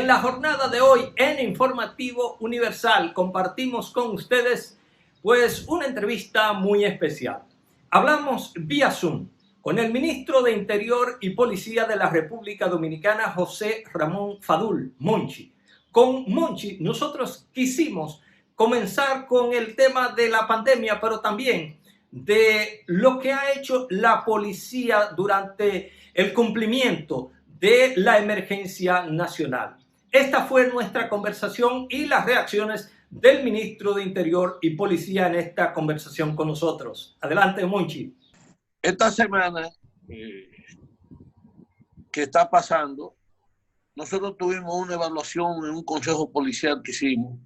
En la jornada de hoy, en Informativo Universal, compartimos con ustedes pues una entrevista muy especial. Hablamos vía Zoom con el ministro de Interior y Policía de la República Dominicana, José Ramón Fadul, Monchi. Con Monchi nosotros quisimos comenzar con el tema de la pandemia, pero también de lo que ha hecho la policía durante el cumplimiento de la emergencia nacional. Esta fue nuestra conversación y las reacciones del ministro de Interior y Policía en esta conversación con nosotros. Adelante, Monchi. Esta semana que está pasando, nosotros tuvimos una evaluación en un consejo policial que hicimos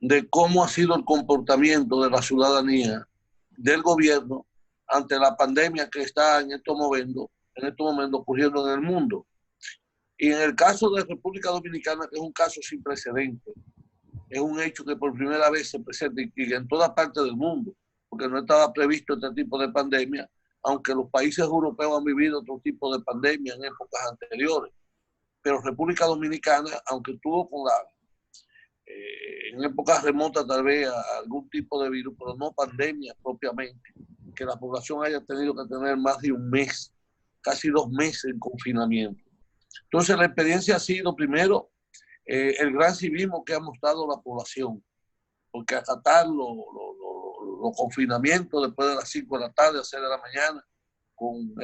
de cómo ha sido el comportamiento de la ciudadanía, del gobierno, ante la pandemia que está en estos momentos ocurriendo en el mundo. Y en el caso de República Dominicana, que es un caso sin precedentes, es un hecho que por primera vez se presenta y en toda parte del mundo, porque no estaba previsto este tipo de pandemia, aunque los países europeos han vivido otro tipo de pandemia en épocas anteriores. Pero República Dominicana, aunque tuvo en épocas remotas tal vez algún tipo de virus, pero no pandemia propiamente, que la población haya tenido que tener más de un mes, casi 2 meses en confinamiento. Entonces la experiencia ha sido primero el gran civismo que ha mostrado la población, porque acatar los confinamientos después de las 5 de la tarde a 6 de la mañana, con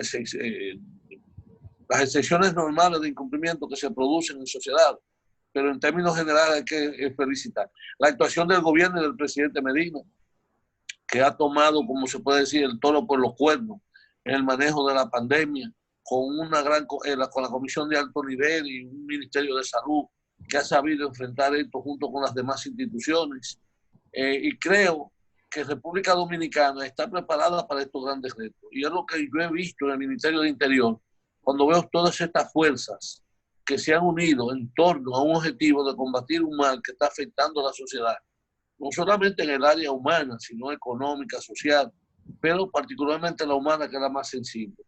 las excepciones normales de incumplimiento que se producen en sociedad, pero en términos generales hay que felicitar la actuación del gobierno y del presidente Medina, que ha tomado, como se puede decir, el toro por los cuernos en el manejo de la pandemia, con la Comisión de Alto Nivel y un Ministerio de Salud que ha sabido enfrentar esto junto con las demás instituciones. Y creo que República Dominicana está preparada para estos grandes retos. Y es lo que yo he visto en el Ministerio de Interior, cuando veo todas estas fuerzas que se han unido en torno a un objetivo de combatir un mal que está afectando a la sociedad, no solamente en el área humana, sino económica, social, pero particularmente la humana, que es la más sensible.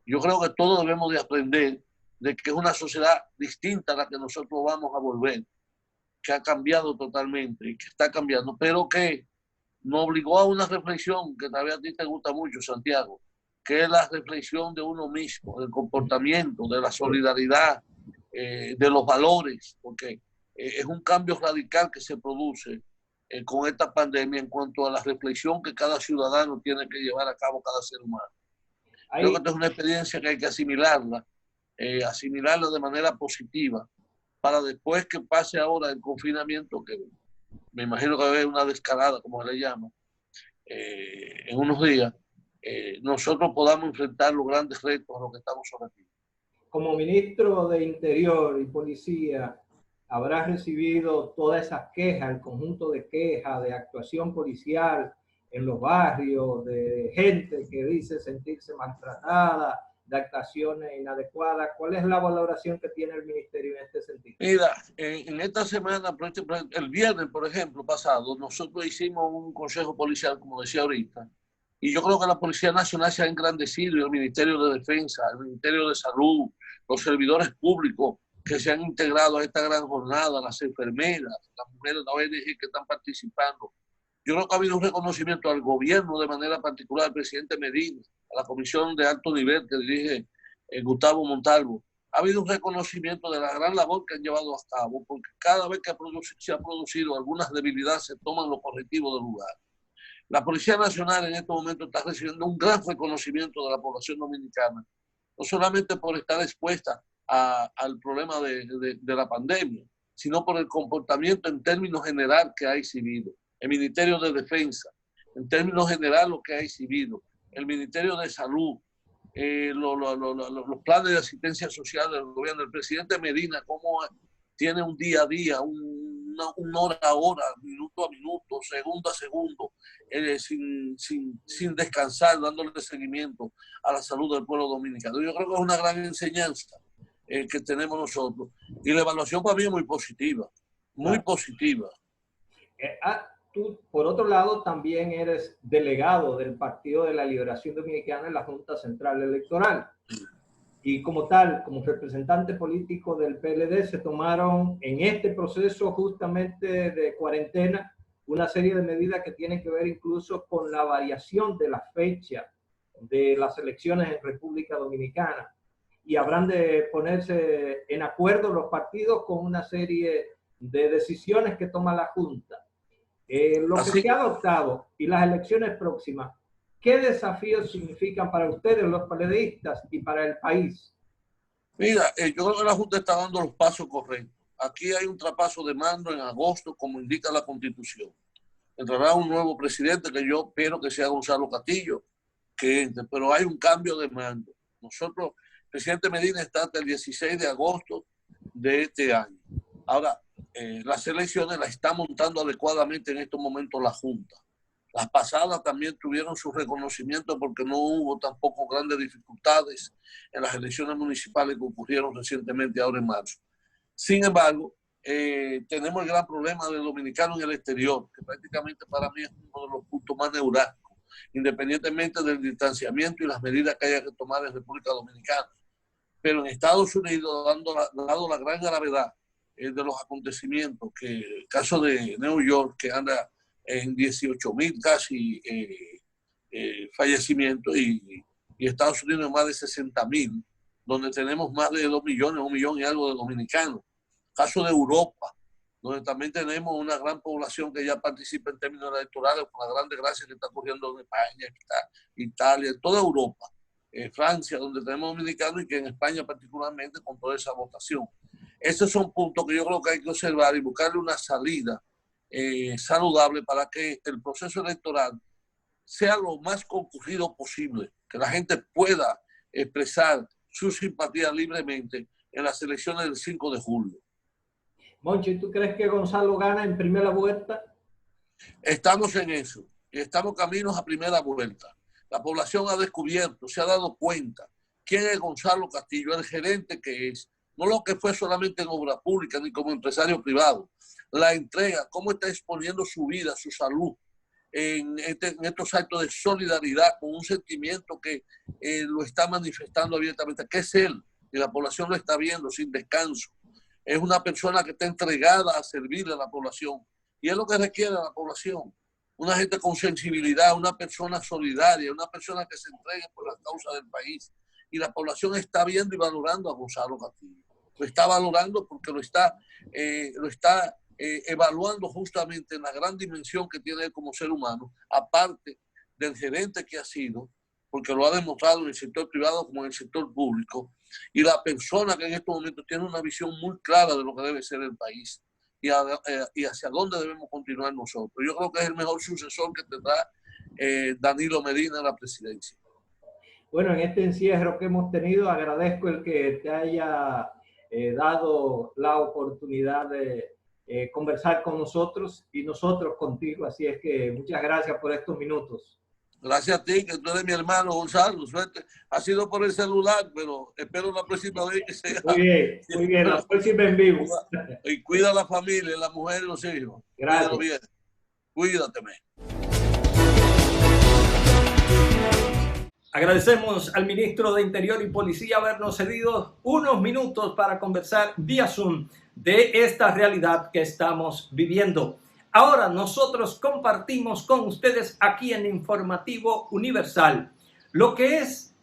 Yo creo que todos debemos de aprender de que es una sociedad distinta a la que nosotros vamos a volver, que ha cambiado totalmente y que está cambiando, pero que nos obligó a una reflexión que tal vez a ti te gusta mucho, Santiago, que es la reflexión de uno mismo, del comportamiento, de la solidaridad, de los valores, porque es un cambio radical que se produce con esta pandemia en cuanto a la reflexión que cada ciudadano tiene que llevar a cabo, cada ser humano. Creo que esta es una experiencia que hay que asimilarla de manera positiva, para después que pase ahora el confinamiento, que me imagino que va a haber una descarada, como se le llama, en unos días, nosotros podamos enfrentar los grandes retos a los que estamos sometidos. Como ministro de Interior y Policía, habrá recibido todas esas quejas, el conjunto de quejas de actuación policial en los barrios, de gente que dice sentirse maltratada, de actuaciones inadecuadas. ¿Cuál es la valoración que tiene el ministerio en este sentido? Mira, en esta semana, el viernes, por ejemplo, pasado, nosotros hicimos un consejo policial, como decía ahorita, y yo creo que la Policía Nacional se ha engrandecido, y el Ministerio de Defensa, el Ministerio de Salud, los servidores públicos que se han integrado a esta gran jornada, las enfermeras, las mujeres de la ONG que están participando. Yo creo que ha habido un reconocimiento al gobierno, de manera particular al presidente Medina, a la Comisión de Alto Nivel que dirige Gustavo Montalvo. Ha habido un reconocimiento de la gran labor que han llevado a cabo, porque cada vez que se ha producido algunas debilidades, se toman los correctivos del lugar. La Policía Nacional en este momento está recibiendo un gran reconocimiento de la población dominicana, no solamente por estar expuesta al problema de la pandemia, sino por el comportamiento en términos general que ha exhibido el Ministerio de Defensa, en términos general lo que ha exhibido el Ministerio de Salud, los planes de asistencia social del gobierno, el presidente Medina, cómo tiene un día a día, una hora a hora, minuto a minuto, segundo a segundo, sin descansar, dándole seguimiento a la salud del pueblo dominicano. Yo creo que es una gran enseñanza que tenemos nosotros. Y la evaluación para mí es muy positiva, muy positiva. Tú, por otro lado, también eres delegado del Partido de la Liberación Dominicana en la Junta Central Electoral. y como tal, como representante político del PLD, se tomaron en este proceso justamente de cuarentena una serie de medidas que tienen que ver incluso con la variación de la fecha de las elecciones en República Dominicana, y habrán de ponerse en acuerdo los partidos con una serie de decisiones que toma la Junta. Lo que se ha adoptado y las elecciones próximas, ¿qué desafíos significan para ustedes, los PLDistas, y para el país? Mira, yo creo que la Junta está dando los pasos correctos. Aquí hay un traspaso de mando en agosto, como indica la Constitución. Entrará un nuevo presidente, que yo espero que sea Gonzalo Castillo, que entre, pero hay un cambio de mando. Nosotros, el presidente Medina está hasta el 16 de agosto de este año. Ahora, las elecciones las está montando adecuadamente en estos momentos la Junta. Las pasadas también tuvieron su reconocimiento porque no hubo tampoco grandes dificultades en las elecciones municipales que ocurrieron recientemente ahora en marzo. Sin embargo, tenemos el gran problema del dominicano en el exterior, que prácticamente para mí es uno de los puntos más neurálgicos, independientemente del distanciamiento y las medidas que haya que tomar en República Dominicana. Pero en Estados Unidos, dado la gran gravedad de los acontecimientos, que el caso de New York, que anda en 18,000 casi fallecimientos, y Estados Unidos en más de 60,000, donde tenemos más de 2 millones, 1 millón y algo de dominicanos. Caso de Europa, donde también tenemos una gran población que ya participa en términos electorales, con la gran desgracia que está ocurriendo en España, Italia, en toda Europa, Francia, donde tenemos dominicanos, y que en España particularmente con toda esa votación. Esos son puntos que yo creo que hay que observar y buscarle una salida saludable para que el proceso electoral sea lo más concurrido posible, que la gente pueda expresar su simpatía libremente en las elecciones del 5 de julio. Monchi, ¿tú crees que Gonzalo gana en primera vuelta? Estamos en eso y estamos caminos a primera vuelta. La población ha descubierto, se ha dado cuenta quién es Gonzalo Castillo, el gerente que es, no lo que fue solamente en obra pública ni como empresario privado. La entrega, cómo está exponiendo su vida, su salud, en estos actos de solidaridad, con un sentimiento que lo está manifestando abiertamente, que es él, y la población lo está viendo sin descanso. Es una persona que está entregada a servirle a la población, y es lo que requiere la población. Una gente con sensibilidad, una persona solidaria, una persona que se entregue por las causas del país. Y la población está viendo y valorando a Gonzalo Castillo. Lo está valorando porque lo está evaluando justamente en la gran dimensión que tiene él como ser humano, aparte del gerente que ha sido, porque lo ha demostrado en el sector privado como en el sector público, y la persona que en estos momentos tiene una visión muy clara de lo que debe ser el país y hacia dónde debemos continuar nosotros. Yo creo que es el mejor sucesor que tendrá Danilo Medina en la presidencia. Bueno, en este encierro que hemos tenido, agradezco el que te haya dado la oportunidad de conversar con nosotros y nosotros contigo. Así es que muchas gracias por estos minutos. Gracias a ti, que tú eres mi hermano, Gonzalo. Suerte. Ha sido por el celular, pero espero la próxima vez que sea. Muy bien, la próxima en vivo. Y cuida a la familia, la mujer y los hijos. Gracias. Bien. Cuídateme. Agradecemos al ministro de Interior y Policía habernos cedido unos minutos para conversar vía Zoom de esta realidad que estamos viviendo. Ahora nosotros compartimos con ustedes aquí en Informativo Universal lo que es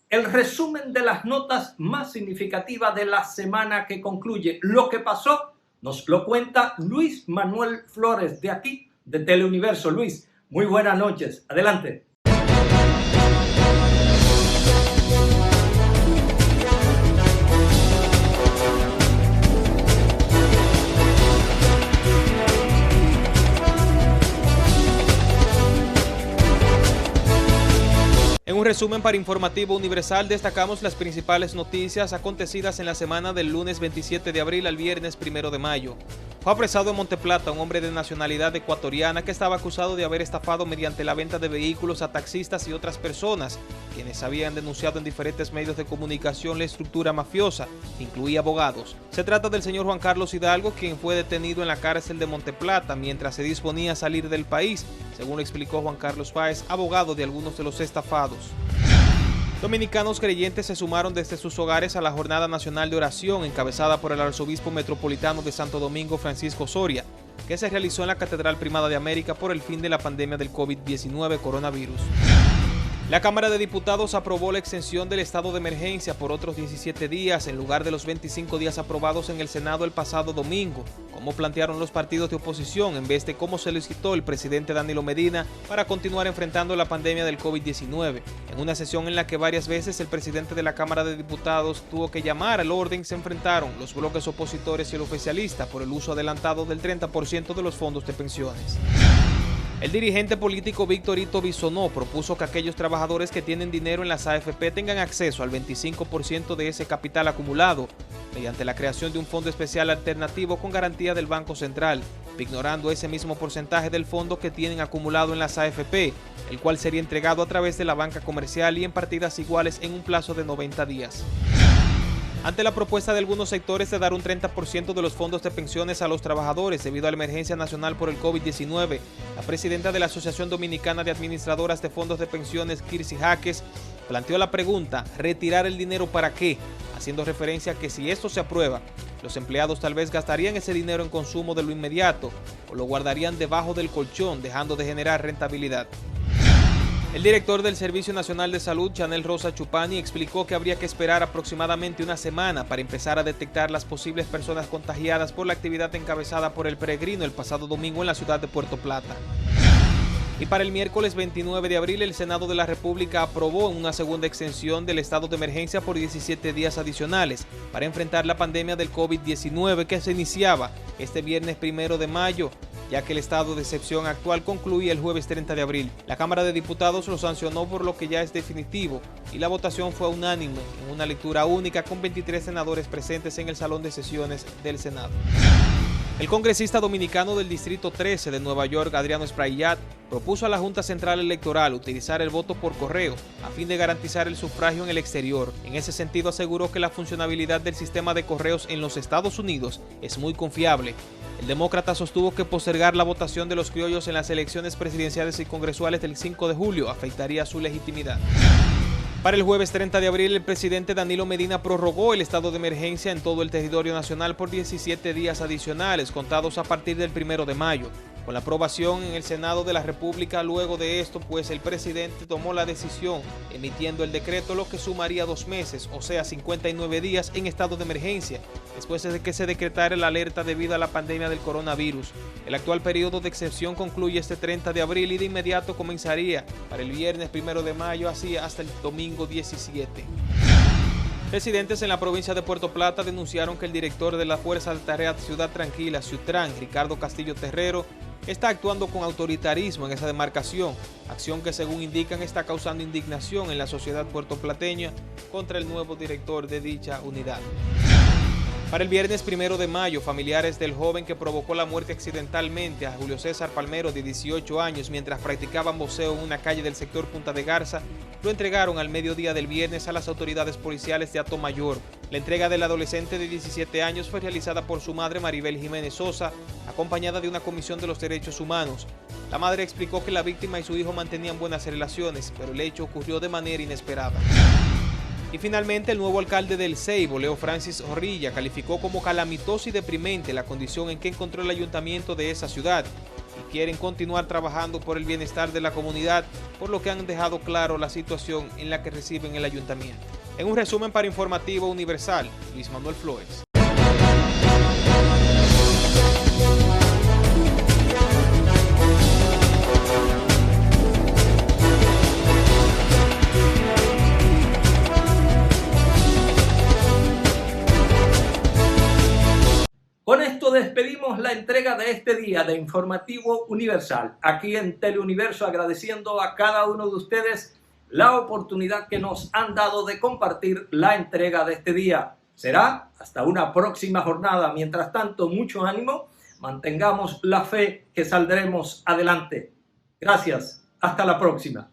el resumen de las notas más significativas de la semana que concluye. Lo que pasó nos lo cuenta Luis Manuel Flores de aquí, de Teleuniverso. Luis, muy buenas noches. Adelante. En un resumen para Informativo Universal destacamos las principales noticias acontecidas en la semana del lunes 27 de abril al viernes 1 de mayo. Fue apresado en Monteplata un hombre de nacionalidad ecuatoriana que estaba acusado de haber estafado mediante la venta de vehículos a taxistas y otras personas, quienes habían denunciado en diferentes medios de comunicación la estructura mafiosa, que incluía abogados. Se trata del señor Juan Carlos Hidalgo, quien fue detenido en la cárcel de Monteplata mientras se disponía a salir del país, según lo explicó Juan Carlos Páez, abogado de algunos de los estafados. Dominicanos creyentes se sumaron desde sus hogares a la Jornada Nacional de Oración encabezada por el arzobispo metropolitano de Santo Domingo, Francisco Soria, que se realizó en la Catedral Primada de América por el fin de la pandemia del COVID-19 coronavirus. La Cámara de Diputados aprobó la extensión del estado de emergencia por otros 17 días en lugar de los 25 días aprobados en el Senado el pasado domingo, como plantearon los partidos de oposición, en vez de como solicitó el presidente Danilo Medina para continuar enfrentando la pandemia del COVID-19. En una sesión en la que varias veces el presidente de la Cámara de Diputados tuvo que llamar al orden, se enfrentaron los bloques opositores y el oficialista por el uso adelantado del 30% de los fondos de pensiones. El dirigente político Víctor Ito Bisonó propuso que aquellos trabajadores que tienen dinero en las AFP tengan acceso al 25% de ese capital acumulado mediante la creación de un fondo especial alternativo con garantía del Banco Central, ignorando ese mismo porcentaje del fondo que tienen acumulado en las AFP, el cual sería entregado a través de la banca comercial y en partidas iguales en un plazo de 90 días. Ante la propuesta de algunos sectores de dar un 30% de los fondos de pensiones a los trabajadores debido a la emergencia nacional por el COVID-19, la presidenta de la Asociación Dominicana de Administradoras de Fondos de Pensiones, Kirsi Jaques, planteó la pregunta, ¿retirar el dinero para qué?, haciendo referencia a que si esto se aprueba, los empleados tal vez gastarían ese dinero en consumo de lo inmediato o lo guardarían debajo del colchón, dejando de generar rentabilidad. El director del Servicio Nacional de Salud, Chanel Rosa Chupani, explicó que habría que esperar aproximadamente una semana para empezar a detectar las posibles personas contagiadas por la actividad encabezada por el peregrino el pasado domingo en la ciudad de Puerto Plata. Y para el miércoles 29 de abril, el Senado de la República aprobó una segunda extensión del estado de emergencia por 17 días adicionales para enfrentar la pandemia del COVID-19 que se iniciaba este viernes 1 de mayo, ya que el estado de excepción actual concluía el jueves 30 de abril. La Cámara de Diputados lo sancionó por lo que ya es definitivo y la votación fue unánime en una lectura única con 23 senadores presentes en el Salón de Sesiones del Senado. El congresista dominicano del Distrito 13 de Nueva York, Adriano Spraillat, propuso a la Junta Central Electoral utilizar el voto por correo a fin de garantizar el sufragio en el exterior. En ese sentido, aseguró que la funcionalidad del sistema de correos en los Estados Unidos es muy confiable. El demócrata sostuvo que postergar la votación de los criollos en las elecciones presidenciales y congresuales del 5 de julio afectaría su legitimidad. Para el jueves 30 de abril, el presidente Danilo Medina prorrogó el estado de emergencia en todo el territorio nacional por 17 días adicionales, contados a partir del 1 de mayo. Con la aprobación en el Senado de la República, luego de esto, pues el presidente tomó la decisión, emitiendo el decreto, lo que sumaría 2 meses, o sea 59 días en estado de emergencia, después de que se decretara la alerta debido a la pandemia del coronavirus. El actual periodo de excepción concluye este 30 de abril y de inmediato comenzaría para el viernes 1 de mayo, así hasta el domingo 17. Residentes en la provincia de Puerto Plata denunciaron que el director de la Fuerza de Tarea Ciudad Tranquila, Ciutran, Ricardo Castillo Terrero, está actuando con autoritarismo en esa demarcación, acción que según indican está causando indignación en la sociedad puertoplateña contra el nuevo director de dicha unidad. Para el viernes 1 de mayo, familiares del joven que provocó la muerte accidentalmente a Julio César Palmero, de 18 años, mientras practicaban boxeo en una calle del sector Punta de Garza, lo entregaron al mediodía del viernes a las autoridades policiales de Atomayor. La entrega del adolescente de 17 años fue realizada por su madre, Maribel Jiménez Sosa, acompañada de una comisión de los derechos humanos. La madre explicó que la víctima y su hijo mantenían buenas relaciones, pero el hecho ocurrió de manera inesperada. Y finalmente, el nuevo alcalde del Ceibo, Leo Francis Zorrilla, calificó como calamitosa y deprimente la condición en que encontró el ayuntamiento de esa ciudad y quieren continuar trabajando por el bienestar de la comunidad, por lo que han dejado claro la situación en la que reciben el ayuntamiento. En un resumen para Informativo Universal, Luis Manuel Flores. Con esto despedimos la entrega de este día de Informativo Universal. Aquí en Teleuniverso, agradeciendo a cada uno de ustedes la oportunidad que nos han dado de compartir la entrega de este día. Será hasta una próxima jornada. Mientras tanto, mucho ánimo, mantengamos la fe que saldremos adelante. Gracias, hasta la próxima.